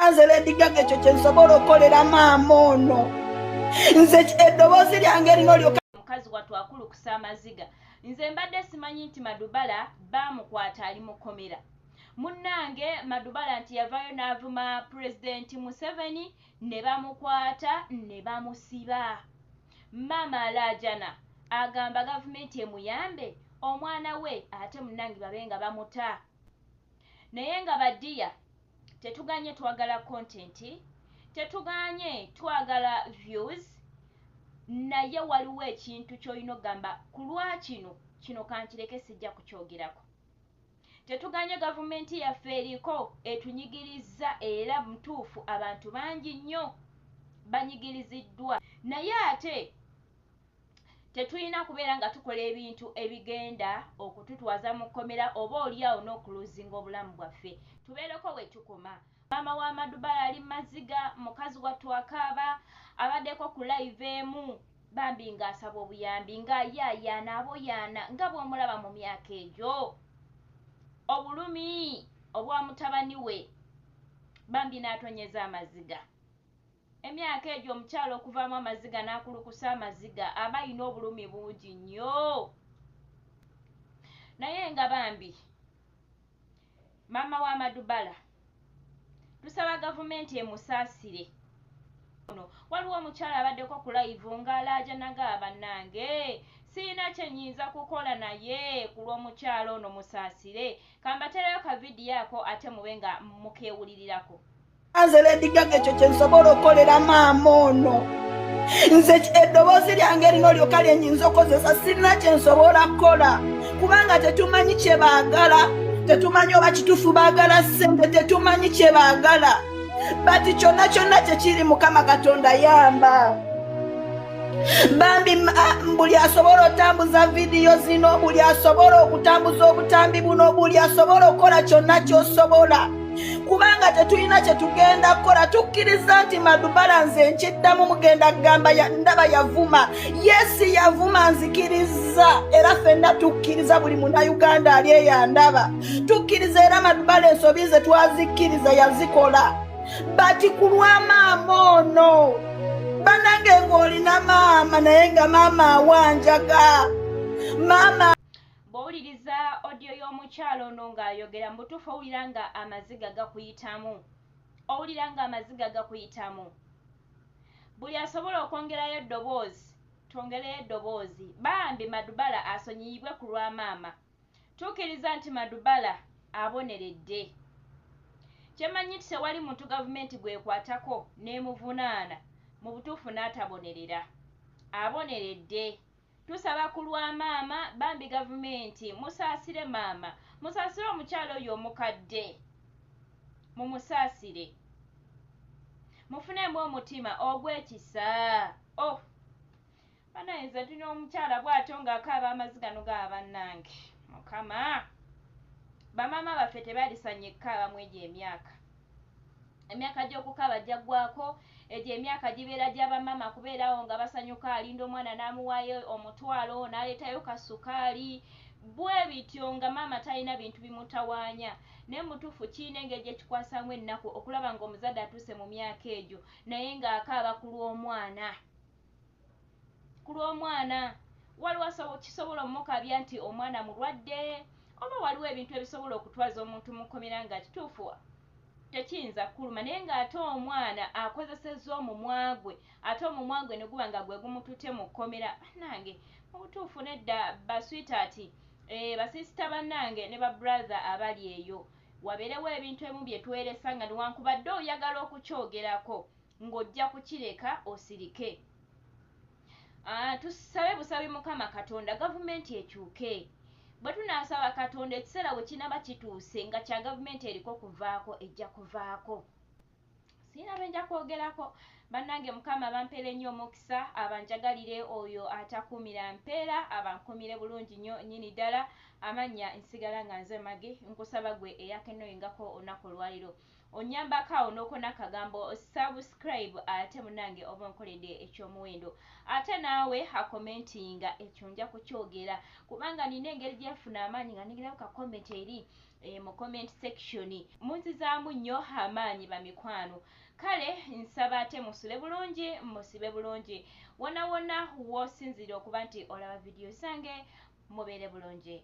Anzele Lady ekyo kye nsobola okukolera maama ono. Nze eddoboozi lyange lino lyo mukazi wattu akulukusa amaziga. Nze mbadde simanyi nti Madubala bamukwata ali mukomera. Munnange Madubala nti yavayo n'avuma President Museveni ne bamukwata ne bamusiba. Mama Alajana agamba gavumenti emuyambe omwana we ate munnange babenga bamuta. Naye nga badiya tetuganye twagala content, tetuganye twagala views, naye waliwo ekintu ky'olina ogamba ku lwa kino kankireke sijja kukyogerako. Tetuganye gavumenti yaffe eriko etunyigiriza era mutuufu abantu bangi nnyo banyigiriziddwa, naye ate tetulina kubeera nga tukola ebintu ebigenda okututwaza mu kkomera oba oliawo n'okuluzinga obulamu bwaffe. Tubeereko we tukoma. Maama wa Madubala ali maziga, mukazi wattu akaaba, abaddeko ku live emu bambi ng'asaba obuyambi ng'ayaayaana aboyaana nga bw'omulaba mu myaka egyo. Obulumi obwa mutabani we bambi n'atonyeza amaziga. Emyaka egyo omukyalo okuvaamu amaziga n'akulukusa amaziga aba alina obulumi bungi nnyo. Naye nga bambi maama wa Madubala tusaba gavumenti emusaasire. Waliwo omukyala abaddeko ku live ng'alaajana bannange sirina kye nnyinza kukola naye ku lw'omukyala ono musaasire. Kambatereyo ka vidiyo ako ate mube nga mukeewulirirako. Anzele ekyo kye nsobola okukolera maama ono. Nze eddoboozi lyange lino lyokka lye nnyinza okukozesa, sirina kye nsobola kukola kubanga tetumanyi kye baagala, tetumanyi oba kituufu baagala ssente, tetumanyi kye baagala. Bati kyonna kyonna kyekiri Mukama Katonda yamba. Bambi buli asobola otambuza vidiyo zino, buli asobola okutambuza obutambi buno, buli asobola okukola kyonna ky'osobola kubanga tetulina kye tugenda kukola. Tukkiriza nti Madubala nze nkiddamu mugenda kugamba ndaba yavuma. Yesi yavuma, nzikiriza era ffenna tukkiriza buli munnayuganda ali eyandaba. Tukkiriza era Madubala ensobi ze twazikkiriza yazikola. Bati ku lwa maama ono bannange ng'olina maama naye nga maama awanjaga. Maama bw'owuliriza audio y'omukyalo ono ng'ayogera mu butuufu owulira nga amaziga gakuyitamu, owulira nga amaziga gakuyitamu. Buli asobola okwongerayo eddoboozi twongereyo eddoboozi. Bambi Madubala asonyiyibwe ku lwa maama. Tukkiriza nti Madubala aboneredde. Kyemanyi nti tewali muntu gavumenti gwekwatako n'emuvunaana mu butuufu n'atabonerera. Aboneredde. Tusaba ku lwa maama, bambi gavumenti musaasire maama, musaasire omukyalo oyo omukadde, mumusaasire, mufunemu omutima ogw'ekisa. Banayenze tulina omukyala bw'atyo ng'akaaba amaziga noga bannange. Mukama bamaama baffe tebalisanye kukaaba mu egyo emyaka. Emyaka gy'okukaaba gyaggwako, egyo emyaka gibeera gy'abamaama kubeerawo nga basanyuka, alinda omwana n'amuwaayo omutwalo n'aleetayo kasukaali bwe bityo nga maama talina bintu bimutawaanya. Naye mutuufu kirina engeri gye kikwasamu ennaku okulaba ng'omuzadde atuuse mu myaka egyo naye ng'akaaba ku lw'omwana. Ku lw'omwana waliwo kisobola omukabya nti omwana mulwadde oba waliwo ebintu ebisobola okutwaza omuntu mu kkomera nga kituufu tekiyinza kuluma, naye ng'ate omwana akozesezza omumwa gwe, ate omumwa gwe ne guba nga gwe gumutute mu kkomera. Bannange mu butuufu nedda baswitaati, basisita bannange ne babrother abali eyo, wabeerewo ebintu ebimu bye tuweeresa nga newankubadde oyagala okukyogerako ng'ojja kukireka osirike. Tusabe busabi Mukama Katonda gavumenti ekyuke. Bwe tunaasaba Katonda ekiseera bwe kinaba kituuse nga kya gavumenti eriko okuvaako ejja kuvaako. Sirina bye nja kwogerako. Bannange Mukama bampeere nnyo omukisa, abanjagalire oyo atakuumira mpeera, abankuumire bulungi nnyo nnyini ddala. Amannya nsigala nga nze Magi, nkusaba gwe eyakenoyingako olunaku olwaliro onyambako awo n'okona akagambo subscribe ate munnange oba onkoledde ekyomuwendo. Ate naawe akomentinga ekyo nja kukyogera kubanga nina engeri gyefuna amaanyi nga nigirawo ka comment eri mu comment section munzizaamu nnyo amaanyi bamikwano. Kale nsaba ate musule bulungi musibe bulungi wona wona woosinzire okuba nti olaba vidiyo zange mubeere bulungi.